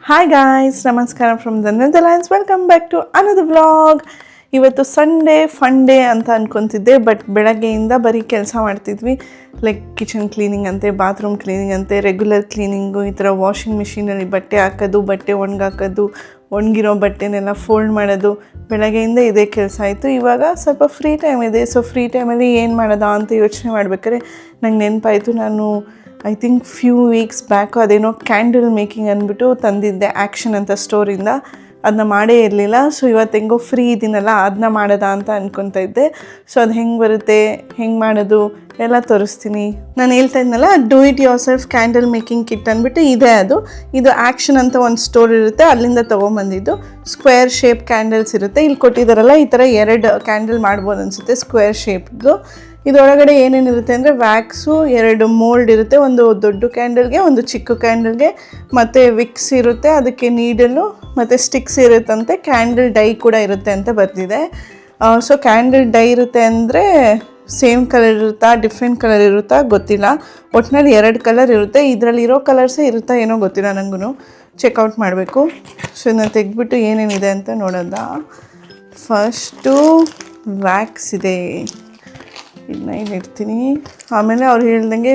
Hi guys, ನಮಸ್ಕಾರ from the Netherlands. Welcome back to another vlog. ಇವತ್ತು Sunday fun day ಅಂತ ಅಂದ್ಕೊತಿದ್ದೆ, but ಬೆಳಗ್ಗೆಯಿಂದ ಬರೀ ಕೆಲಸ ಮಾಡ್ತಿದ್ವಿ. ಲೈಕ್ ಕಿಚನ್ ಕ್ಲೀನಿಂಗ್ ಅಂತೆ, ಬಾತ್ರೂಮ್ ಕ್ಲೀನಿಂಗ್ ಅಂತೆ, ರೆಗ್ಯುಲರ್ ಕ್ಲೀನಿಂಗು, ಈ ಥರ ವಾಷಿಂಗ್ ಮಿಷಿನಲ್ಲಿ ಬಟ್ಟೆ ಹಾಕೋದು, ಬಟ್ಟೆ ಒಣಗಾಕೋದು, ಒಣಗಿರೋ ಬಟ್ಟೆನೆಲ್ಲ ಫೋಲ್ಡ್ ಮಾಡೋದು, ಬೆಳಗ್ಗೆಯಿಂದ ಇದೇ ಕೆಲಸ ಆಯಿತು. ಇವಾಗ ಸ್ವಲ್ಪ ಫ್ರೀ ಟೈಮ್ ಇದೆ. ಸೊ ಫ್ರೀ ಟೈಮಲ್ಲಿ ಏನು ಮಾಡೋದಾ ಅಂತ ಯೋಚನೆ ಮಾಡ್ಬೇಕಾದ್ರೆ ನಂಗೆ ನೆನಪಾಯಿತು, ನಾನು I think few weeks back ಅದೇನೋ ಕ್ಯಾಂಡಲ್ ಮೇಕಿಂಗ್ ಅಂದ್ಬಿಟ್ಟು ತಂದಿದ್ದೆ ಆ್ಯಕ್ಷನ್ ಅಂತ ಸ್ಟೋರಿಂದ. ಅದನ್ನ ಮಾಡೇ ಇರಲಿಲ್ಲ. ಸೊ ಇವತ್ತು ಹೆಂಗೋ ಫ್ರೀ ಇದ್ದೀನಲ್ಲ, ಅದನ್ನ ಮಾಡೋದಾ ಅಂತ ಅಂದ್ಕೊತಾ ಇದ್ದೆ. ಸೊ ಅದು ಹೆಂಗೆ ಬರುತ್ತೆ, ಹೆಂಗೆ ಮಾಡೋದು ಎಲ್ಲ ತೋರಿಸ್ತೀನಿ. ನಾನು ಹೇಳ್ತಾ ಇದ್ನಲ್ಲ, do it yourself candle making kit ಅಂದ್ಬಿಟ್ಟು ಇದೆ. ಇದು ಆ್ಯಕ್ಷನ್ ಅಂತ ಒಂದು ಸ್ಟೋರ್ ಇರುತ್ತೆ, ಅಲ್ಲಿಂದ ತೊಗೊಂಬಂದಿದ್ದು. ಸ್ಕ್ವೇರ್ ಶೇಪ್ ಕ್ಯಾಂಡಲ್ಸ್ ಇರುತ್ತೆ. ಇಲ್ಲಿ ಕೊಟ್ಟಿದ್ದಾರಲ್ಲ, ಈ ಥರ 2 ಕ್ಯಾಂಡಲ್ ಮಾಡ್ಬೋದು ಅನಿಸುತ್ತೆ, ಸ್ಕ್ವೇರ್ ಶೇಪ್ದು. ಇದರೊಳಗಡೆ ಏನೇನಿರುತ್ತೆ ಅಂದರೆ ವ್ಯಾಕ್ಸು, 2 ಮೋಲ್ಡ್ ಇರುತ್ತೆ, ಒಂದು ದೊಡ್ಡ ಕ್ಯಾಂಡಲ್ಗೆ, ಒಂದು ಚಿಕ್ಕ ಕ್ಯಾಂಡಲ್ಗೆ, ಮತ್ತು ವಿಕ್ಸ್ ಇರುತ್ತೆ, ಅದಕ್ಕೆ ನೀಡಲು ಮತ್ತು ಸ್ಟಿಕ್ಸ್ ಇರುತ್ತಂತೆ. ಕ್ಯಾಂಡಲ್ ಡೈ ಕೂಡ ಇರುತ್ತೆ ಅಂತ ಬರ್ತಿದೆ. ಸೊ ಕ್ಯಾಂಡಲ್ ಡೈ ಇರುತ್ತೆ ಅಂದರೆ ಸೇಮ್ ಕಲರ್ ಇರುತ್ತಾ, ಡಿಫ್ರೆಂಟ್ ಕಲರ್ ಇರುತ್ತಾ ಗೊತ್ತಿಲ್ಲ. ಒಟ್ಟಿನಲ್ಲಿ 2 ಕಲರ್ ಇರುತ್ತೆ. ಇದರಲ್ಲಿರೋ ಕಲರ್ಸೇ ಇರುತ್ತಾ ಏನೋ ಗೊತ್ತಿಲ್ಲ, ನನಗೂ ಚೆಕ್ಔಟ್ ಮಾಡಬೇಕು. ಸೊ ಇದನ್ನ ತೆಗೆದ್ಬಿಟ್ಟು ಏನೇನಿದೆ ಅಂತ ನೋಡೋದ. ಫಸ್ಟು ವ್ಯಾಕ್ಸ್ ಇದೆ, ಇದನ್ನ ಇಲ್ಲಿ ಇಡ್ತೀನಿ. ಆಮೇಲೆ ಅವ್ರು ಹೇಳ್ದಂಗೆ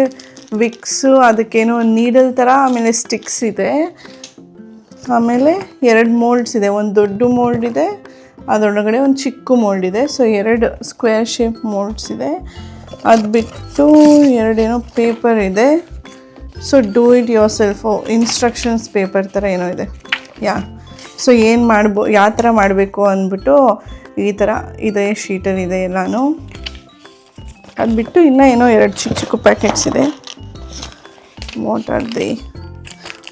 ವಿಕ್ಸು, ಅದಕ್ಕೇನೋ ನೀಡಲ್ ಥರ, ಆಮೇಲೆ ಸ್ಟಿಕ್ಸ್ ಇದೆ. ಆಮೇಲೆ 2 ಮೋಲ್ಡ್ಸ್ ಇದೆ, ಒಂದು ದೊಡ್ಡ ಮೋಲ್ಡ್ ಇದೆ, ಅದರೊಳಗಡೆ ಒಂದು ಚಿಕ್ಕ ಮೋಲ್ಡ್ ಇದೆ. ಸೊ 2 ಸ್ಕ್ವೇರ್ ಶೇಪ್ ಮೋಲ್ಡ್ಸ್ ಇದೆ. ಅದು ಬಿಟ್ಟು 2 ಏನೋ ಪೇಪರ್ ಇದೆ. So do it your self instructions paper ಥರ ಏನೋ ಇದೆ. ಸೊ ಏನು ಯಾವ ಥರ ಮಾಡಬೇಕು ಅಂದ್ಬಿಟ್ಟು ಈ ಥರ ಇದೇ ಶೀಟಲ್ಲಿ ಇದೆ ಎಲ್ಲನೂ. ಅದು ಬಿಟ್ಟು ಇನ್ನೂ ಏನೋ 2 ಚಿಕ್ಕ ಪ್ಯಾಕೆಟ್ಸ್ ಇದೆ. What are they?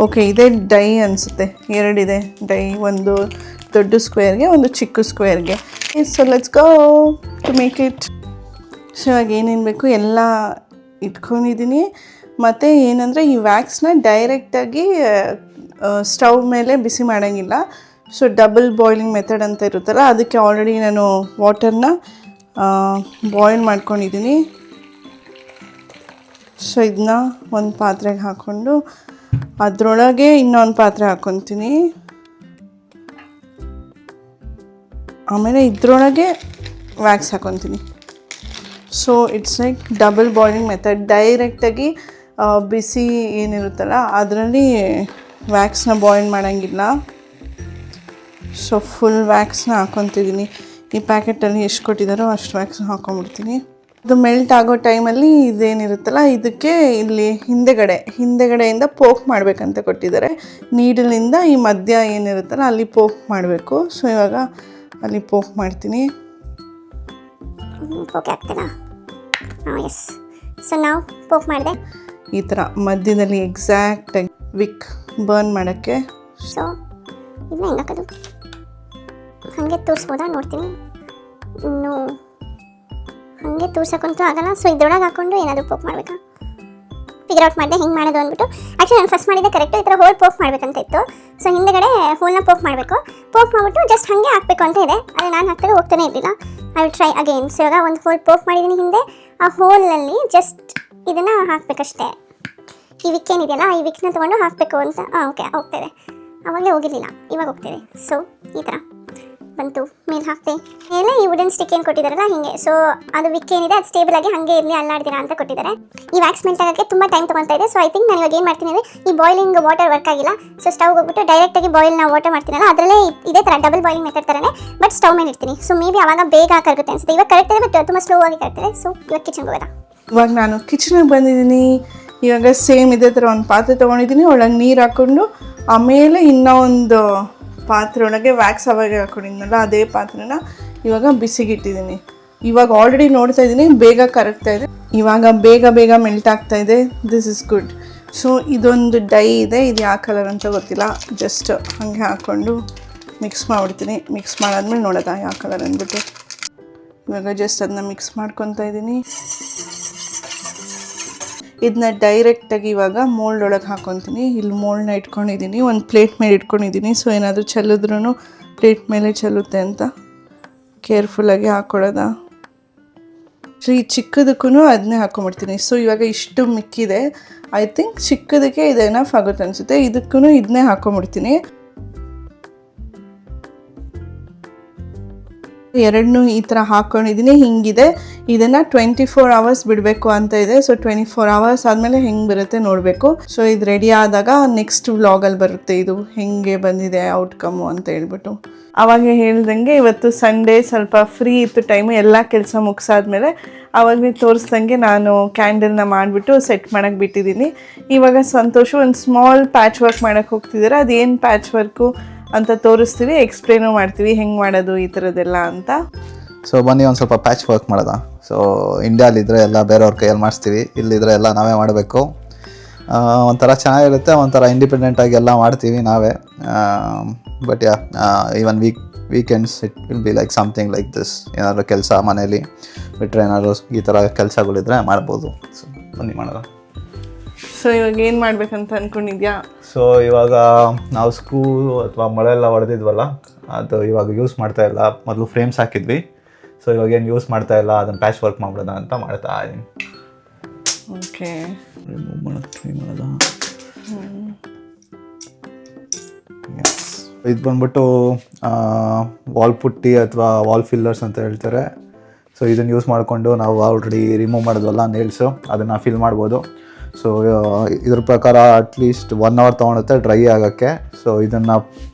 ಓಕೆ, ಇದೇ ಡೈ ಅನಿಸುತ್ತೆ. 2 ಇದೆ ಡೈ, ಒಂದು ದೊಡ್ಡ ಸ್ಕ್ವೇರ್ಗೆ, ಒಂದು ಚಿಕ್ಕ ಸ್ಕ್ವೇರ್ಗೆ. So let's go to make it. So ಇವಾಗ ಏನೇನು ಬೇಕು ಎಲ್ಲ ಇಟ್ಕೊಂಡಿದ್ದೀನಿ. ಮತ್ತು ಏನಂದರೆ ಈ ವ್ಯಾಕ್ಸ್ನ ಡೈರೆಕ್ಟಾಗಿ ಸ್ಟವ್ ಮೇಲೆ ಬಿಸಿ ಮಾಡೋಂಗಿಲ್ಲ. ಸೊ ಡಬಲ್ ಬಾಯ್ಲಿಂಗ್ ಮೆಥಡ್ ಅಂತ ಇರುತ್ತಲ್ಲ, ಅದಕ್ಕೆ ಆಲ್ರೆಡಿ ನಾನು ವಾಟರ್ನ ಬಾಯ್ಲ್ ಮಾಡ್ಕೊಂಡಿದ್ದೀನಿ. ಸೊ ಇದನ್ನ ಒಂದು ಪಾತ್ರೆಗೆ ಹಾಕ್ಕೊಂಡು ಅದರೊಳಗೆ ಇನ್ನೊಂದು ಪಾತ್ರೆ ಹಾಕ್ಕೊತೀನಿ. ಆಮೇಲೆ ಇದರೊಳಗೆ ವ್ಯಾಕ್ಸ್ ಹಾಕ್ಕೊತೀನಿ. So it's like double boiling method. ಡೈರೆಕ್ಟಾಗಿ ಬಿಸಿ ಏನಿರುತ್ತಲ್ಲ ಅದರಲ್ಲಿ ವ್ಯಾಕ್ಸ್ನ ಬಾಯ್ಲ್ ಮಾಡೋಂಗಿಲ್ಲ. ಸೊ ಫುಲ್ ವ್ಯಾಕ್ಸ್ನ ಹಾಕ್ಕೊತಿದ್ದೀನಿ. ಈ ಪ್ಯಾಕೆಟಲ್ಲಿ ಎಷ್ಟು ಕೊಟ್ಟಿದ್ದಾರೋ ಅಷ್ಟು ವ್ಯಾಕ್ಸ್ ಹಾಕ್ಕೊಂಬಿಡ್ತೀನಿ. ಅದು ಮೆಲ್ಟ್ ಆಗೋ ಟೈಮಲ್ಲಿ ಇದೇನಿರುತ್ತಲ್ಲ, ಇದಕ್ಕೆ ಇಲ್ಲಿ ಹಿಂದೆಗಡೆಯಿಂದ ಪೋಕ್ ಮಾಡಬೇಕಂತ ಕೊಟ್ಟಿದ್ದಾರೆ. ನೀಡಲಿಂದ ಈ ಮಧ್ಯ ಏನಿರುತ್ತಲ್ಲ ಅಲ್ಲಿ ಪೋಕ್ ಮಾಡಬೇಕು. ಸೊ ಇವಾಗ ಅಲ್ಲಿ ಪೋಕ್ ಮಾಡ್ತೀನಿ. ಪೋಕ್ ಆಗ್ತೀನಾ? ಎಸ್. ಸೊ ನಾವು ಪೋಕ್ ಮಾಡಿದೆ ಈ ಥರ ಮಧ್ಯದಲ್ಲಿ ಎಕ್ಸಾಕ್ಟಾಗಿ ವಿಕ್ ಬರ್ನ್ ಮಾಡೋಕ್ಕೆ. ಸೊ ಇದನ್ನ ಹೆಂಗೆ ಹಾಕೋದು? ಹಾಗೆ ತೋರಿಸ್ಬೋದಾ? ನೋಡ್ತೀನಿ. ಇನ್ನು ಹಾಗೆ ತೋರ್ಸಕ್ಕಂತೂ ಆಗಲ್ಲ. ಸೊ ಇದ್ರೊಳಗೆ ಹಾಕ್ಕೊಂಡು ಏನಾದರೂ ಪೋಕ್ ಮಾಡಬೇಕಾ? ಫಿಗರ್ ಔಟ್ ಮಾಡಿದೆ ಹೆಂಗೆ ಮಾಡೋದು ಅಂದ್ಬಿಟ್ಟು. ಆ್ಯಕ್ಚುಲಿ ನಾನು ಫಸ್ಟ್ ಮಾಡಿದ್ದೆ ಕರೆಕ್ಟು. ಈ ಥರ ಹೋಲ್ ಪೋಕ್ ಮಾಡಬೇಕಂತ ಇತ್ತು. ಸೊ ಹಿಂದೆಗಡೆ ಹೋಲ್ನ ಪೋಕ್ ಮಾಡಬೇಕು. ಪೋಕ್ ಮಾಡಿಬಿಟ್ಟು ಜಸ್ಟ್ ಹಾಗೆ ಹಾಕಬೇಕು ಅಂತ ಇದೆ. ಆದರೆ ನಾನು ಹಾಕ್ತಾರೆ ಹೋಗ್ತಾನೆ ಇರಲಿಲ್ಲ. I will try again. So ಇವಾಗ ಒಂದು ಹೋಲ್ ಪೋಕ್ ಮಾಡಿದ್ದೀನಿ ಹಿಂದೆ. ಆ ಹೋಲಲ್ಲಿ ಜಸ್ಟ್ ಇದನ್ನು ಹಾಕಬೇಕಷ್ಟೇ. ಈ ವಿಕ್ ಏನಿದೆಯಲ್ಲ, ಈ ವಿಕ್ನ ತೊಗೊಂಡು ಹಾಕಬೇಕು ಅಂತ. ಓಕೆ, ಹೋಗ್ತಾಯಿದೆ. ಆವಾಗಲೇ ಹೋಗಿರಲಿಲ್ಲ, ಇವಾಗ ಹೋಗ್ತಿದೆ. ಸೊ ಈ ಥರ ಬಂತು. ಮೇಲೆ ಹಾಕ್ತೆ. ಮೇಲೆ ಈ ವುಡನ್ ಸ್ಟಿಕ್ ಏನು ಕೊಟ್ಟಿದ್ದಾರಲ್ಲ ಹಿಂಗೆ. ಸೊ ಅದು ವಿಕ್ ಏನಿದೆ ಅದು ಸ್ಟೇಬಲ್ ಆಗಿ ಹಾಗೆ ಇರಲಿ, ಅಲ್ಲಾಡ್ದಿರಾ ಅಂತ ಕೊಟ್ಟಿದ್ದಾರೆ. ಈ ವ್ಯಾಕ್ಸ್ ಮೆಲ್ಟ್ ಆಗೋಕ್ಕೆ ತುಂಬ ಟೈಮ್ ತೊಗೊಳ್ತಾ ಇದೆ. ಸೊ ಐ ಥಿಂಕ್ ನಾನು ಇವಾಗ ಏನು ಮಾಡ್ತೀನಿ ಅಂದರೆ, ಈ ಬಾಯ್ಲಿಂಗ್ ವಾಟರ್ ವರ್ಕ್ ಆಗಿಲ್ಲ. ಸೊ ಸ್ಟವ್ ಹೋಗ್ಬಿಟ್ಟು ಡೈರೆಕ್ಟಾಗಿ ಬಾಯ್ಲ್ ನಾವು ವಾಟರ್ ಮಾಡ್ತೀನಲ್ಲ, ಅದರಲ್ಲೇ ಇದೇ ಥರ ಡಬಲ್ ಬಾಯ್ಲಿಂಗ್ ಮೆಥಡ್ ಥರನೇ, ಬಟ್ ಸ್ಟವ್ ಮೇಲೆ ಇಡ್ತೀನಿ. ಸೊ ಮೇ ಬಿ ಆವಾಗ ಬೇಗ ಕರಗುತ್ತೆ ಅನಿಸುತ್ತೆ. ಇವಾಗ ಕರೆಕ್ಟ್ ಇದೆ, ಬಟ್ ತುಂಬ ಸ್ಲೋ ಆಗಿ ಕರೆಕ್ಟಿದೆ. ಸೊ ಇವಾಗ ಕಿಚನ್ಗೆ ಹೋಗೋದಾ? ಇವಾಗ ನಾನು ಕಿಚನ್ಗೆ ಬಂದಿದ್ದೀನಿ. ಇವಾಗ ಸೇಮ್ ಇದೇ ಥರ ಒಂದು ಪಾತ್ರೆ ತೊಗೊಂಡಿದ್ದೀನಿ. ಒಳಗೆ ನೀರು ಹಾಕ್ಕೊಂಡು ಆಮೇಲೆ ಇನ್ನೂ ಒಂದು ಪಾತ್ರೆ ಒಳಗೆ ವ್ಯಾಕ್ಸ್ ಅವಾಗ ಹಾಕ್ಕೊಂಡಿದ್ನಲ್ಲ ಅದೇ ಪಾತ್ರೆನ ಇವಾಗ ಬಿಸಿಗಿಟ್ಟಿದ್ದೀನಿ. ಇವಾಗ ಆಲ್ರೆಡಿ ನೋಡ್ತಾ ಇದ್ದೀನಿ ಬೇಗ ಕರಗ್ತಾ ಇದೆ. ಇವಾಗ ಬೇಗ ಮೆಲ್ಟ್ ಆಗ್ತಾ ಇದೆ. This is good. ಸೊ ಇದೊಂದು ಡೈ ಇದೆ, ಇದು ಯಾವ ಕಲರ್ ಅಂತ ಗೊತ್ತಿಲ್ಲ. ಜಸ್ಟ್ ಹಾಗೆ ಹಾಕ್ಕೊಂಡು ಮಿಕ್ಸ್ ಮಾಡಿಬಿಡ್ತೀನಿ. ಮಿಕ್ಸ್ ಮಾಡಾದ್ಮೇಲೆ ನೋಡೋದಾ ಯಾವ ಕಲರ್ ಅಂದ್ಬಿಟ್ಟು. ಇವಾಗ ಜಸ್ಟ್ ಅದನ್ನ ಮಿಕ್ಸ್ ಮಾಡ್ಕೊತಾ ಇದ್ದೀನಿ. ಇದನ್ನ ಡೈರೆಕ್ಟಾಗಿ ಇವಾಗ ಮೋಲ್ಡ್ ಒಳಗೆ ಹಾಕ್ಕೊತೀನಿ. ಇಲ್ಲಿ ಮೋಲ್ಡ್ನ ಇಟ್ಕೊಂಡಿದ್ದೀನಿ, ಒಂದು ಪ್ಲೇಟ್ ಮೇಲೆ ಇಟ್ಕೊಂಡಿದ್ದೀನಿ. ಸೊ ಏನಾದರೂ ಚೆಲ್ಲಿದ್ರೂ ಪ್ಲೇಟ್ ಮೇಲೆ ಚೆಲ್ಲುತ್ತೆ ಅಂತ ಕೇರ್ಫುಲ್ಲಾಗಿ ಹಾಕ್ಕೊಳ್ಳೋದ. ಸೊ ಈ ಚಿಕ್ಕದಕ್ಕೂ ಅದನ್ನೇ ಹಾಕೊಂಡ್ಬಿಡ್ತೀನಿ. ಸೊ ಇವಾಗ ಇಷ್ಟು ಮಿಕ್ಕಿದೆ, ಐ ಥಿಂಕ್ ಚಿಕ್ಕದಕ್ಕೆ ಇದು ಎನಫ್ ಆಗುತ್ತೆ ಅನಿಸುತ್ತೆ. ಇದಕ್ಕೂ ಇದನ್ನೇ ಹಾಕೊಂಡ್ಬಿಡ್ತೀನಿ. ಎರಡನ್ನೂ ಈ ಥರ ಹಾಕ್ಕೊಂಡಿದ್ದೀನಿ. ಹಿಂಗಿದೆ, ಇದನ್ನು 24 hours ಬಿಡಬೇಕು ಅಂತ ಇದೆ. ಸೊ 24 hours ಆದಮೇಲೆ ಹೆಂಗೆ ಬರುತ್ತೆ ನೋಡಬೇಕು. ಸೊ ಇದು ರೆಡಿ ಆದಾಗ ನೆಕ್ಸ್ಟ್ ವ್ಲಾಗಲ್ಲಿ ಬರುತ್ತೆ ಇದು ಹೆಂಗೆ ಬಂದಿದೆ ಔಟ್ಕಮ್ಮು ಅಂತ ಹೇಳ್ಬಿಟ್ಟು. ಆವಾಗ ಹೇಳ್ದಂಗೆ ಇವತ್ತು ಸಂಡೇ ಸ್ವಲ್ಪ ಫ್ರೀ ಇತ್ತು ಟೈಮು, ಎಲ್ಲ ಕೆಲಸ ಮುಗಿಸಾದ್ಮೇಲೆ ಆವಾಗಲೇ ತೋರಿಸ್ದಂಗೆ ನಾನು ಕ್ಯಾಂಡಲ್ನ ಮಾಡಿಬಿಟ್ಟು ಸೆಟ್ ಮಾಡೋಕ್ಕೆ ಬಿಟ್ಟಿದ್ದೀನಿ. ಇವಾಗ ಸಂತೋಷು ಒಂದು ಸ್ಮಾಲ್ ಪ್ಯಾಚ್ ವರ್ಕ್ ಮಾಡೋಕ್ಕೆ ಹೋಗ್ತಿದ್ದಾರೆ. ಅದೇನು ಪ್ಯಾಚ್ ವರ್ಕು ಅಂತ ತೋರಿಸ್ತೀವಿ, ಎಕ್ಸ್ಪ್ಲೇನು ಮಾಡ್ತೀವಿ ಹೆಂಗೆ ಮಾಡೋದು ಈ ಥರದ್ದೆಲ್ಲ ಅಂತ. ಸೊ ಬನ್ನಿ ಒಂದು ಸ್ವಲ್ಪ ಪ್ಯಾಚ್ ವರ್ಕ್ ಮಾಡೋದ. ಸೊ ಇಂಡಿಯಾಲಿದ್ದರೆ ಎಲ್ಲ ಬೇರೆಯವ್ರ ಕೈಯಲ್ಲಿ ಮಾಡಿಸ್ತೀವಿ, ಇಲ್ಲಿದ್ದರೆ ಎಲ್ಲ ನಾವೇ ಮಾಡಬೇಕು. ಒಂಥರ ಚೆನ್ನಾಗಿರುತ್ತೆ, ಒಂಥರ ಇಂಡಿಪೆಂಡೆಂಟಾಗಿ ಎಲ್ಲ ಮಾಡ್ತೀವಿ ನಾವೇ. But even weekends it will be like something like this. ಏನಾದರೂ ಕೆಲಸ ಮನೇಲಿ ಬಿಟ್ಟರೆ ಏನಾದರೂ ಈ ಥರ ಕೆಲಸಗಳಿದ್ರೆ ಮಾಡ್ಬೋದು. ಸೊ ಬನ್ನಿ ಮಾಡೋದ. ಸೊ ಇವಾಗ ಏನು ಮಾಡ್ಬೇಕಂತ ಅಂದ್ಕೊಂಡಿದ್ಯಾ? ಸೊ ಇವಾಗ ನಾವು ಸ್ಕ್ರೂ ಅಥವಾ ಮಳೆ ಎಲ್ಲ ಹೊಡೆದಿದ್ವಲ್ಲ, ಅದು ಇವಾಗ ಯೂಸ್ ಮಾಡ್ತಾ ಇಲ್ಲ. ಮೊದಲು ಫ್ರೇಮ್ಸ್ ಹಾಕಿದ್ವಿ, ಸೊ ಇವಾಗ ಏನು ಯೂಸ್ ಮಾಡ್ತಾ ಇಲ್ಲ, ಅದನ್ನು ಪ್ಯಾಚ್ ವರ್ಕ್ ಮಾಡೋದ ಅಂತ ಮಾಡ್ತಾ ಇದ್ದೀನಿ. ಓಕೆ, ರಿಮೂವ್ ಮಾಡೋದು ಟ್ರೈ ಮಾಡೋದ. ಇದು ಬಂದ್ಬಿಟ್ಟು ವಾಲ್ ಪುಟ್ಟಿ ಅಥವಾ ವಾಲ್ ಫಿಲ್ಲರ್ಸ್ ಅಂತ ಹೇಳ್ತಾರೆ. ಸೊ ಇದನ್ನು ಯೂಸ್ ಮಾಡಿಕೊಂಡು ನಾವು ಆಲ್ರೆಡಿ ರಿಮೂವ್ ಮಾಡಿದ್ವಲ್ಲ ನೇಲ್ಸು, ಅದನ್ನು ಫಿಲ್ ಮಾಡ್ಬೋದು. ಸೊ ಇದ್ರ ಪ್ರಕಾರ ಅಟ್ಲೀಸ್ಟ್ 1 hour ತೊಗೊಳುತ್ತೆ ಡ್ರೈ ಆಗೋಕ್ಕೆ. ಸೊ ಇದನ್ನು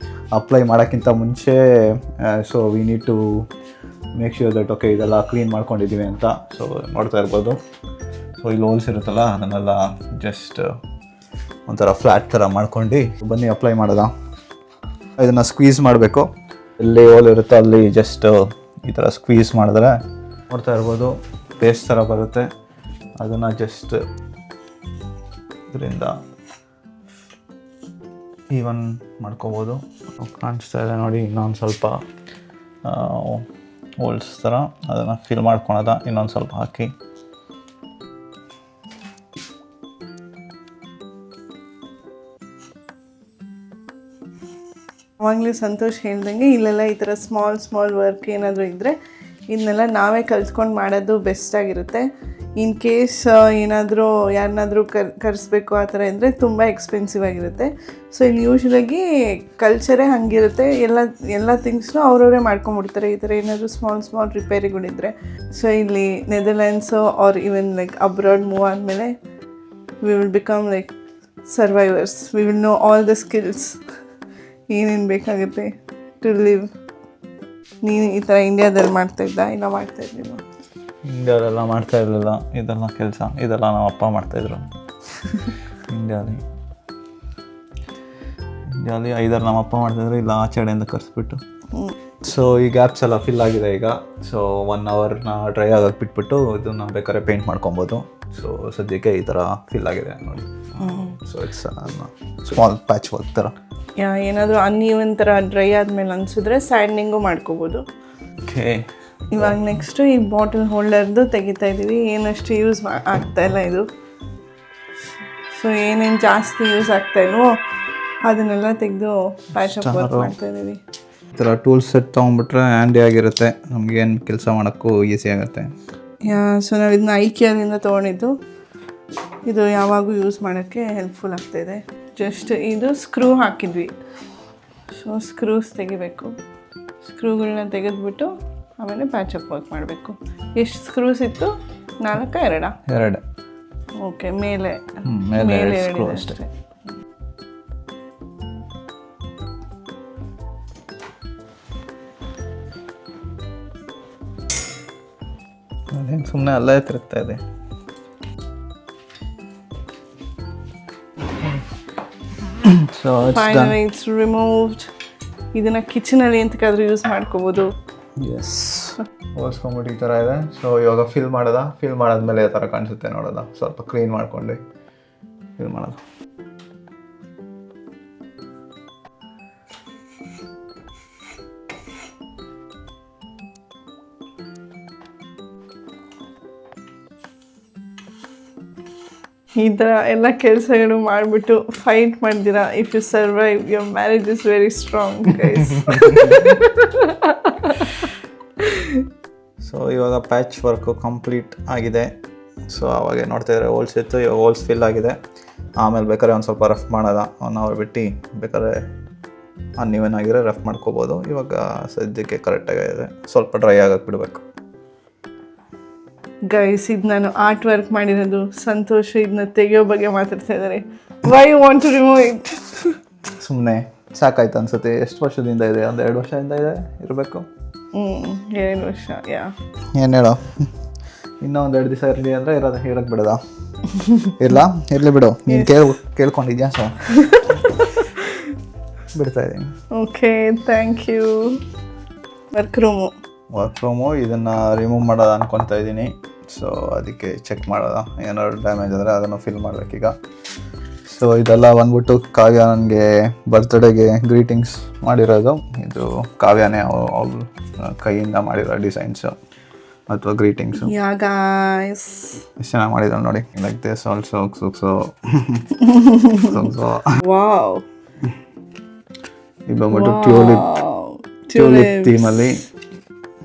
ಅಪ್ಲೈ ಮಾಡೋಕ್ಕಿಂತ ಮುಂಚೆ so we need to make sure that okay ಇದೆಲ್ಲ ಕ್ಲೀನ್ ಮಾಡ್ಕೊಂಡಿದ್ದೀವಿ ಅಂತ. ಸೊ ನೋಡ್ತಾ ಇರ್ಬೋದು. ಸೊ ಇಲ್ಲಿ ಹೋಲ್ಸ್ ಇರುತ್ತಲ್ಲ, ಅದನ್ನೆಲ್ಲ ಜಸ್ಟ್ ಒಂಥರ ಫ್ಲ್ಯಾಟ್ ಥರ ಮಾಡ್ಕೊಂಡು ಬನ್ನಿ ಅಪ್ಲೈ ಮಾಡೋದ. ಇದನ್ನು ಸ್ಕ್ವೀಸ್ ಮಾಡಬೇಕು. ಎಲ್ಲಿ ಹೋಲ್ ಇರುತ್ತೋ ಅಲ್ಲಿ ಜಸ್ಟ್ ಈ ಥರ ಸ್ಕ್ವೀಸ್ ಮಾಡಿದ್ರೆ ನೋಡ್ತಾ ಇರ್ಬೋದು ಪೇಸ್ಟ್ ಥರ ಬರುತ್ತೆ. ಅದನ್ನು ಜಸ್ಟ್ ಇದರಿಂದ ಈವನ್ ಮಾಡ್ಕೋಬೋದು. ಕಾಣಿಸ್ತಾ ಇದೆ ನೋಡಿ, ಇನ್ನೊಂದು ಸ್ವಲ್ಪ ಹೋಲ್ಸ್ ಥರ ಅದನ್ನು ಫಿಲ್ ಮಾಡ್ಕೊಳೋದ. ಇನ್ನೊಂದು ಸ್ವಲ್ಪ ಹಾಕಿ ಅವಾಗಲೇ ಸಂತೋಷ್ ಹೇಳ್ದಂಗೆ ಇಲ್ಲೆಲ್ಲ ಈ ಥರ ಸ್ಮಾಲ್ ವರ್ಕ್ ಏನಾದರೂ ಇದ್ದರೆ ಇದನ್ನೆಲ್ಲ ನಾವೇ ಕಲ್ತ್ಕೊಂಡು ಮಾಡೋದು ಬೆಸ್ಟಾಗಿರುತ್ತೆ. ಇನ್ ಕೇಸ್ ಏನಾದರೂ ಯಾರನ್ನಾದರೂ ಕರೆಸ್ಬೇಕು ಆ ಥರ ಇದ್ದರೆ ತುಂಬ ಎಕ್ಸ್ಪೆನ್ಸಿವ್ ಆಗಿರುತ್ತೆ. ಸೊ ಇಲ್ಲಿ ಯೂಶ್ವಲಾಗಿ ಕಲ್ಚರೇ ಹಾಗಿರುತ್ತೆ, ಎಲ್ಲ ಥಿಂಗ್ಸ್ನು ಅವ್ರವರೇ ಮಾಡ್ಕೊಂಬಿಡ್ತಾರೆ ಈ ಥರ ಏನಾದರೂ ಸ್ಮಾಲ್ ರಿಪೇರಿಗಳಿದ್ರೆ. ಸೊ ಇಲ್ಲಿ Netherlands or even like abroad move ಆದಮೇಲೆ we will become like survivors. We will know all the skills, ಏನೇನು ಬೇಕಾಗುತ್ತೆ ಟು ಲಿವ್. ನೀನು ಈ ಥರ ಇಂಡಿಯಾದಲ್ಲಿ ಮಾಡ್ತಾಯಿದ್ದ, ಇಲ್ಲ ಮಾಡ್ತಾಯಿದ್ದೀವಿ? ಇಂಡಿಯಾದೆಲ್ಲ ಮಾಡ್ತಾ ಇರಲಿಲ್ಲ ಇದೆಲ್ಲ ಕೆಲಸ, ಇದೆಲ್ಲ ನಮ್ಮ ಅಪ್ಪ ಮಾಡ್ತಾಯಿದ್ರು. ಇಂಡಿಯಾಲಿ 5 ನಮ್ಮ ಅಪ್ಪ ಮಾಡ್ತಾಯಿದ್ರು, ಇಲ್ಲ ಆಚೆಡೆಯಿಂದ ಕರೆಸ್ಬಿಟ್ಟು. ಸೊ ಈ ಗ್ಯಾಪ್ಸ್ ಎಲ್ಲ ಫಿಲ್ ಆಗಿದೆ ಈಗ. ಸೊ 1 hourನ ಡ್ರೈ ಆಗೋಕ್ಕೆ ಬಿಟ್ಬಿಟ್ಟು ಇದನ್ನು ಬೇಕಾದ್ರೆ ಪೇಂಟ್ ಮಾಡ್ಕೊಬೋದು. ಸೊ ಸದ್ಯಕ್ಕೆ ಈ ಥರ ಫಿಲ್ ಆಗಿದೆ ನೋಡಿ. So it's small patch work ಥರ. ಏನಾದರೂ ಅನ್ಈವನ್ ಥರ ಡ್ರೈ ಆದಮೇಲೆ ಅನಿಸಿದ್ರೆ ಸ್ಯಾಂಡಿಂಗು ಮಾಡ್ಕೋಬೋದು. ಓಕೆ, ಇವಾಗ ನೆಕ್ಸ್ಟು ಈ ಬಾಟಲ್ ಹೋಲ್ಡರ್ದು ತೆಗಿತಾ ಇದ್ದೀವಿ. ಏನಷ್ಟು ಯೂಸ್ ಆಗ್ತಾಯಿಲ್ಲ ಇದು. ಸೊ ಏನೇನು ಜಾಸ್ತಿ ಯೂಸ್ ಆಗ್ತಾಯಿಲ್ವೋ ಅದನ್ನೆಲ್ಲ ತೆಗೆದು ಪ್ಯಾಚಪ್ ವರ್ಕ್ ಮಾಡ್ತಾಯಿದ್ದೀವಿ. ಈ ಥರ ಟೂಲ್ಸ್ ಸೆಟ್ ತೊಗೊಂಡ್ಬಿಟ್ರೆ ಹ್ಯಾಂಡಿ ಆಗಿರುತ್ತೆ, ನಮಗೇನು ಕೆಲಸ ಮಾಡೋಕ್ಕೂ ಈಸಿ ಆಗುತ್ತೆ. ಸೊ ನಾವು ಇದನ್ನ ಐಕಿಯಾದಿಂದ ತೊಗೊಂಡಿದ್ದು. ಇದು ಯಾವಾಗೂ ಯೂಸ್ ಮಾಡೋಕ್ಕೆ ಹೆಲ್ಪ್ಫುಲ್ ಆಗ್ತಾಯಿದೆ. ಜಸ್ಟ್ ಇದು ಸ್ಕ್ರೂ ಹಾಕಿದ್ವಿ. ಸೊ ಸ್ಕ್ರೂಸ್ ತೆಗಿಬೇಕು. ಸ್ಕ್ರೂಗಳನ್ನ ತೆಗೆದುಬಿಟ್ಟು ಆಮೇಲೆ ಪ್ಯಾಚಪ್ ವರ್ಕ್ ಮಾಡಬೇಕು. ಎಷ್ಟು ಸ್ಕ್ರೂಸ್ ಇತ್ತು? 4 2? ಓಕೆ, ಮೇಲೆ 2 ಅಷ್ಟೇ. ಸುಮ್ಮನೆ ಅಲ್ಲೇ ತಿರುಗ್ತಾ ಇದೆ. So finally it's removed. ಇದನ್ನ ಕಿಚನಲ್ಲಿ ಎಂತಕ್ಕಾದ್ರೂ ಯೂಸ್ ಮಾಡ್ಕೋಬೋದು. ಎಸ್, ಓಡಿಸ್ಕೊಂಬಿಟ್ಟು ಈ ಥರ ಇದೆ. ಸೊ ಇವಾಗ ಫಿಲ್ ಮಾಡಾದ್ಮೇಲೆ ಈ ಥರ ಕಾಣಿಸುತ್ತೆ ನೋಡೋದ. ಸ್ವಲ್ಪ ಕ್ಲೀನ್ ಮಾಡ್ಕೊಂಡು ಫಿಲ್ ಮಾಡೋದು. ಈ ಥರ ಎಲ್ಲ ಕೆಲಸಗಳು ಮಾಡಿಬಿಟ್ಟು ಫೈಟ್ ಮಾಡ್ದಿರಾ. If you survive your marriage is very strong guys. So ಇವಾಗ ಪ್ಯಾಚ್ ವರ್ಕು ಕಂಪ್ಲೀಟ್ ಆಗಿದೆ. ಸೊ ಅವಾಗೆ ನೋಡ್ತಾ ಇದ್ದಾರೆ ಹೋಲ್ಸ್ ಇತ್ತು, ಇವಾಗ ಹೋಲ್ಸ್ ಫಿಲ್ ಆಗಿದೆ. ಆಮೇಲೆ ಬೇಕಾದ್ರೆ ಒಂದು ಸ್ವಲ್ಪ ರಫ್ ಮಾಡೋದ 1 hour ಬಿಟ್ಟು ಬೇಕಾದ್ರೆ ಅನ್ಇವನ್ ಆಗಿರೋ ರಫ್ ಮಾಡ್ಕೋಬೋದು. ಇವಾಗ ಸದ್ಯಕ್ಕೆ ಕರೆಕ್ಟಾಗಿದೆ, ಸ್ವಲ್ಪ ಡ್ರೈ ಆಗಕ್ಕೆ ಬಿಡಬೇಕು. ಗೈಸ್, ಇದು ನಾನು ಆರ್ಟ್ ವರ್ಕ್ ಮಾಡಿರೋದು. ಸಂತೋಷ ಇದನ್ನ ತೆಗೆಯೋ ಬಗ್ಗೆ ಮಾತಾಡ್ತಾ ಇದ್ದಾರೆ. Why you want to remove it? ಸುಮ್ಮನೆ ಸಾಕಾಯ್ತು ಅನ್ಸುತ್ತೆ. ಎಷ್ಟು ವರ್ಷದಿಂದ ಇದೆ? 1-2 ವರ್ಷದಿಂದ ಇದೆ ಇರಬೇಕು. 2 ವರ್ಷ. ಯಾ, ಏನು ಹೇಳೋ, ಇನ್ನೂ 1-2 ದಿವಸ ಇರಲಿ ಅಂದರೆ ಇರೋಕ್ಕೆ ಬಿಡೋದ? ಇರಲಿ ಬಿಡು, ನೀನು ಕೇಳ್ಕೊಂಡಿದ್ಯಾ? ಸೊ ಬಿಡ್ತಾ ಇದ್ದೀನಿ. Okay, thank you. Work room ಇದನ್ನು ರಿಮೂವ್ ಮಾಡೋದು ಅನ್ಕೊತಾ ಇದ್ದೀನಿ. ಸೊ ಅದಕ್ಕೆ ಚೆಕ್ ಮಾಡೋದ, ಏನಾದ್ರು ಡ್ಯಾಮೇಜ್ ಆದರೆ ಅದನ್ನು ಫಿಲ್ ಮಾಡಬೇಕೀಗ. ಸೊ ಇದೆಲ್ಲ ಬಂದ್ಬಿಟ್ಟು ಕಾವ್ಯ ನನಗೆ ಬರ್ತ್ಡೇಗೆ ಗ್ರೀಟಿಂಗ್ಸ್ ಮಾಡಿರೋದು. ಇದು ಕಾವ್ಯನೇ ಅವ್ರ ಕೈಯಿಂದ ಮಾಡಿರೋ ಡಿಸೈನ್ಸು ಅಥವಾ ಗ್ರೀಟಿಂಗ್ಸು. ಎಷ್ಟು ಚೆನ್ನಾಗಿ ಮಾಡಿದ್ರು ನೋಡಿ. Like this also. ವಾವ್. ಇದು ಬಂದ್ಬಿಟ್ಟು ಟ್ಯೂಲಿಪ್ ಥೀಮಲ್ಲಿ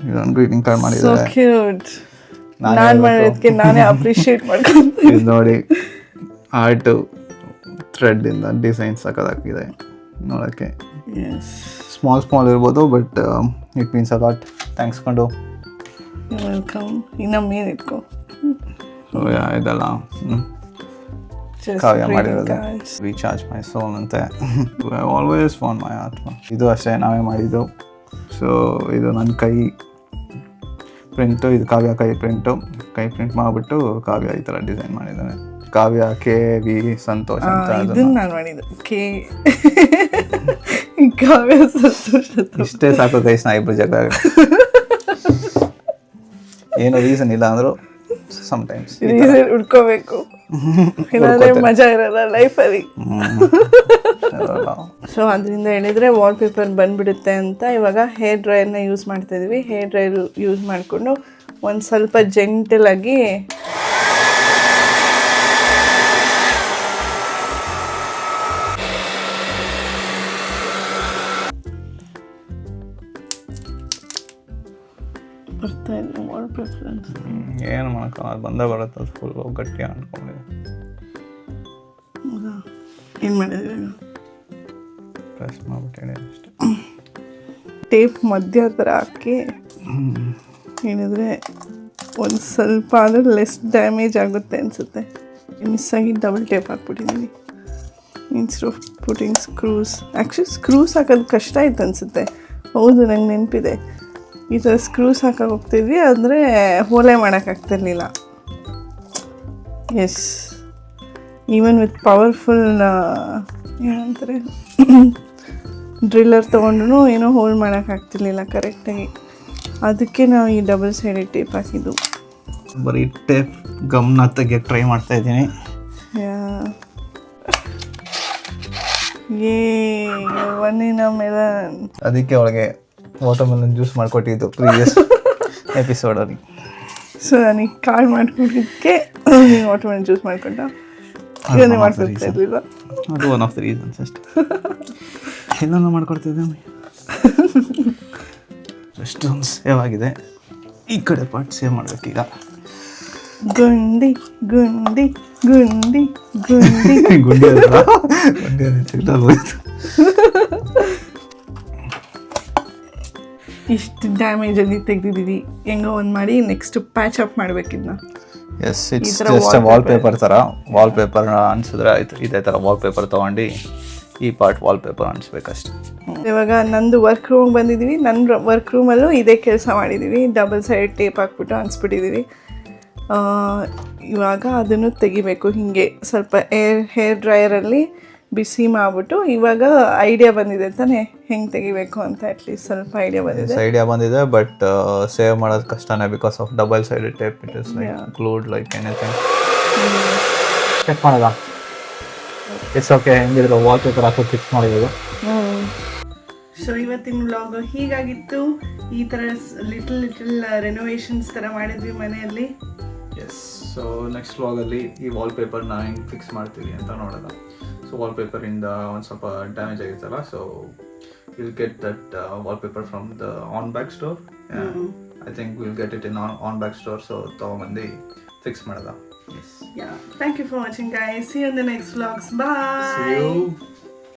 ಇದೊಂದು ಗ್ರೀಟಿಂಗ್ ಕಾರ್ಡ್ ಮಾಡಿದ್ದಾರೆ. ನಾನು ಮಾಡೋದಕ್ಕೆ ನಾನೇ ಅಪ್ರಿಷಿಯೇಟ್ ಮಾಡ್ಕೊಂತೀನಿ. ಇದು ನೋಡಿ, ಆರ್ಟು ಥ್ರೆಡ್ಡಿಂದ ಡಿಸೈನ್ ಸಕ್ಕದಾಗಿದೆ ನೋಡೋಕ್ಕೆ. ಸ್ಮಾಲ್ ಇರ್ಬೋದು, but it means a lot. Thanks ಕೊಂಡು. ವೆಲ್ಕಮ್. ಇನ್ನು ಮೇನ್ ಇಟ್ಕೋ. ಇದೆಲ್ಲ ಕಾವ್ಯ ಮಾಡಿರೋದು. ರೀಚಾರ್ಜ್ ಮೈ ಸೋಲ್ ಅಂತೆ. ಆಲ್ವೇಸ್ ಫೋನ್ ಮೈ ಆತ್ಮ. ಇದು ಅಷ್ಟೇ ನಾವೇ ಮಾಡಿದ್ದು. ಸೊ ಇದು ನನ್ನ ಕೈ ಪ್ರಿಂಟು, ಇದು ಕಾವ್ಯ ಕೈ ಪ್ರಿಂಟು. ಕೈ ಪ್ರಿಂಟ್ ಮಾಡಿಬಿಟ್ಟು ಕಾವ್ಯ ಈ ಥರ ಡಿಸೈನ್ ಮಾಡಿದ್ದಾನೆ. ಕಾವ್ಯ KV ಸಂತೋಷ್ ಅಂತ. ಇದನ್ನ ನಾನು ಮಾಡಿದ್ದು ಕಾವ್ಯ ಸಂತೋಷ್. ಇಷ್ಟೇ ಸಾಕು ಗೈಸ್, ನಾ ಇಬ್ಬರು ಜಗಳ. ಏನು ರೀಸನ್ ಇಲ್ಲ ಅಂದರೂ ಸಮಟೈಮ್ಸ್ ರೀಸನ್ ಹುಡ್ಕೋಬೇಕು, ಏನಾದ್ರೆ ಮಜಾ ಇರಲ್ಲ ಲೈಫಲ್ಲಿ. ಸೊ ಅದರಿಂದ ಹೇಳಿದ್ರೆ ವಾಲ್ಪೇಪರ್ ಬಂದ್ಬಿಡುತ್ತೆ ಅಂತ ಇವಾಗ ಹೇರ್ ಡ್ರೈಯರ್ನ ಯೂಸ್ ಮಾಡ್ತಾ ಇದೀವಿ. ಹೇರ್ ಡ್ರೈಯರ್ ಯೂಸ್ ಮಾಡಿಕೊಂಡು ಒಂದು ಸ್ವಲ್ಪ ಜೆಂಟಲ್ ಆಗಿ ಬರ್ತಾ ಇಲ್ಲ ವಾಲ್ಪೇಪರ್ ಅಂತ. ಏನು ಮಾಡೋಕ್ಕ, ಅದು ಬಂದೇ ಬರುತ್ತೆ. ಅದು ಫುಲ್ ಗಟ್ಟಿ ಅಂದ್ಕೊಂಡಿದೆ. ಏನು ಮಾಡಿದ್ವಿ? ಪ್ರೆಸ್ ಮಾಡ್ಬಿಟ್ಟು ಅಷ್ಟೇ. ಟೇಪ್ ಮಧ್ಯ ಥರ ಹಾಕಿ ಹೇಳಿದ್ರೆ ಒಂದು ಸ್ವಲ್ಪ ಆದರೂ ಲೆಸ್ ಡ್ಯಾಮೇಜ್ ಆಗುತ್ತೆ ಅನಿಸುತ್ತೆ. ಮಿಸ್ಸಾಗಿ ಡಬಲ್ ಟೇಪ್ ಹಾಕ್ಬಿಟ್ಟಿದ್ದೀನಿ instead of putting screws. Actually screws ಹಾಕೋದು ಕಷ್ಟ ಆಯ್ತು ಅನಿಸುತ್ತೆ. ಹೌದು, ನಂಗೆ ನೆನಪಿದೆ. ಈ ಥರ ಸ್ಕ್ರೂಸ್ ಹಾಕಕ್ಕೆ ಹೋಗ್ತಿದ್ವಿ, ಅಂದರೆ ಹೋಲೆ ಮಾಡೋಕ್ಕಾಗ್ತಿರ್ಲಿಲ್ಲ. ಎಸ್, ಈವನ್ ವಿತ್ ಪವರ್ಫುಲ್ ಏನಂತಾರೆ ಡ್ರಿಲ್ಲರ್ ತೊಗೊಂಡ್ರು ಏನೋ ಹೋಲ್ ಮಾಡೋಕ್ಕಾಗ್ತಿರ್ಲಿಲ್ಲ ಕರೆಕ್ಟಾಗಿ. ಅದಕ್ಕೆ ನಾವು ಈ ಡಬಲ್ ಸೈಡೆಡ್ ಟೇಪ್ ಹಾಕಿದ್ದು. ಬರೀ ಟೇಪ್ ಗಮ್ನ ತೆಗಿಯೋಕ್ಕೆ ಟ್ರೈ ಮಾಡ್ತಾ ಇದ್ದೀನಿ. ಒನ್ನಿನ ಮೆಲನ್. ಅದಕ್ಕೆ ಅವಳಿಗೆ ವಾಟರ್ಮೆಲನ್ ಜ್ಯೂಸ್ ಮಾಡಿಕೊಟ್ಟಿದ್ದು ಪ್ರೀವಿಯಸ್ ಎಪಿಸೋಡಲ್ಲಿ. ಸೊ ನನಗೆ ಕಾಲ್ ಮಾಡ್ಕೊಟ್ಟಿದ್ದಕ್ಕೆ ನೀನು ವಾಟರ್ಮೆಲನ್ ಜ್ಯೂಸ್ ಮಾಡಿಕೊಂಡ. ಇದನ್ನೇ ಮಾಡ್ಕೊಡ್ತಾ ಇರ್ಲಿಲ್ವ? ಅದು ಒನ್ ಆಫ್ ದ ರೀಸನ್ಸ್ ಅಷ್ಟೇ. ಎಲ್ಲನೂ ಮಾಡ್ಕೊಡ್ತಿದ್ದೆ. ಎಷ್ಟೊಂದು ಸೇವ್ ಆಗಿದೆ. ಈ ಕಡೆ ಪಾರ್ಟ್ ಸೇವ್ ಮಾಡಬೇಕೀಗ. ಗುಂಡಿ ಗುಂಡಿ ಗುಂಡಿ ಗುಂಡಿ ಗುಂಡಿ ಹೋಯ್ತು. ಇಷ್ಟು ಡ್ಯಾಮೇಜಲ್ಲಿ ತೆಗೆದಿದ್ದೀವಿ. ಹೆಂಗೋ ಒಂದು ಮಾಡಿ ನೆಕ್ಸ್ಟ್ ಪ್ಯಾಚ್ ಅಪ್ ಮಾಡಬೇಕಿದ್ನ. ಎಸ್, ಇಟ್ಸ್ ಜಸ್ಟ್ ವಾಲ್ಪೇಪರ್ ಥರ. ವಾಲ್ಪೇಪರ್ ಅನ್ಸಿದ್ರೆ ಆಯಿತು. ಇದೇ ಥರ ವಾಲ್ಪೇಪರ್ ತೊಗೊಂಡು ಈ ಪಾರ್ಟ್ ವಾಲ್ಪೇಪರ್ ಅನ್ಸ್ಬೇಕಷ್ಟೆ. ಇವಾಗ ನಂದು ವರ್ಕ್ ರೂಮಿಗೆ ಬಂದಿದ್ದೀವಿ. ನನ್ನ ವರ್ಕ್ ರೂಮಲ್ಲೂ ಇದೇ ಕೆಲಸ ಮಾಡಿದ್ದೀವಿ. ಡಬಲ್ ಸೈಡ್ ಟೇಪ್ ಹಾಕ್ಬಿಟ್ಟು ಅನ್ಸ್ಬಿಟ್ಟಿದ್ದೀವಿ. ಇವಾಗ ಅದನ್ನು ತೆಗಿಬೇಕು. ಹೀಗೆ ಸ್ವಲ್ಪ ಹೇರ್ ಡ್ರೈಯರಲ್ಲಿ ಬಿಸಿ ಮಾಡಿಬಿಟ್ಟು ಇವಾಗ ಐಡಿಯಾ ಬಂದಿದೆ ತಾನೇ ಹೆಂಗೆ ತೆಗಿಬೇಕು ಅಂತ. ಅಟ್ಲೀಸ್ಟ್ ಸ್ವಲ್ಪ ಐಡಿಯಾ ಬಂದಿದೆ. ಬಟ್ ಸೇವ್ ಮಾಡೋದು ಕಷ್ಟನೇ because of double sided tape. It is like glued like anything. Check ಮಾಡೋದಾ? It's okay. ಹೆಂಗಿದ್ರು ವಾಲ್ಪೇಪರ್ ಹಾಕೋದು ಫಿಕ್ಸ್ ಮಾಡಿರೋದು. ಸೊ ಇವತ್ತಿನ ವ್ಲಾಗ್ ಹೀಗಾಗಿತ್ತು. ಈ ಥರ ಲಿಟಲ್ ರೆನೋವೇಷನ್ಸ್ ಥರ ಮಾಡಿದ್ವಿ ಮನೆಯಲ್ಲಿ. ಎಸ್, ಸೊ ನೆಕ್ಸ್ಟ್ ವ್ಲಾಗಲ್ಲಿ ಈ ವಾಲ್ಪೇಪರ್ನ ಹೆಂಗೆ ಫಿಕ್ಸ್ ಮಾಡ್ತೀವಿ ಅಂತ ನೋಡೋಣ. ಸೊ ವಾಲ್ಪೇಪರಿಂದ ಒಂದು ಸ್ವಲ್ಪ ಡ್ಯಾಮೇಜ್ ಆಗಿತ್ತಲ್ಲ. So will get that wallpaper from the on back store. I think will get it in on back store. So ತೊಗೊಂಬಂದು ಫಿಕ್ಸ್ ಮಾಡ್ದ. Yeah, thank you for watching guys. See you in the next vlogs. Bye. See you.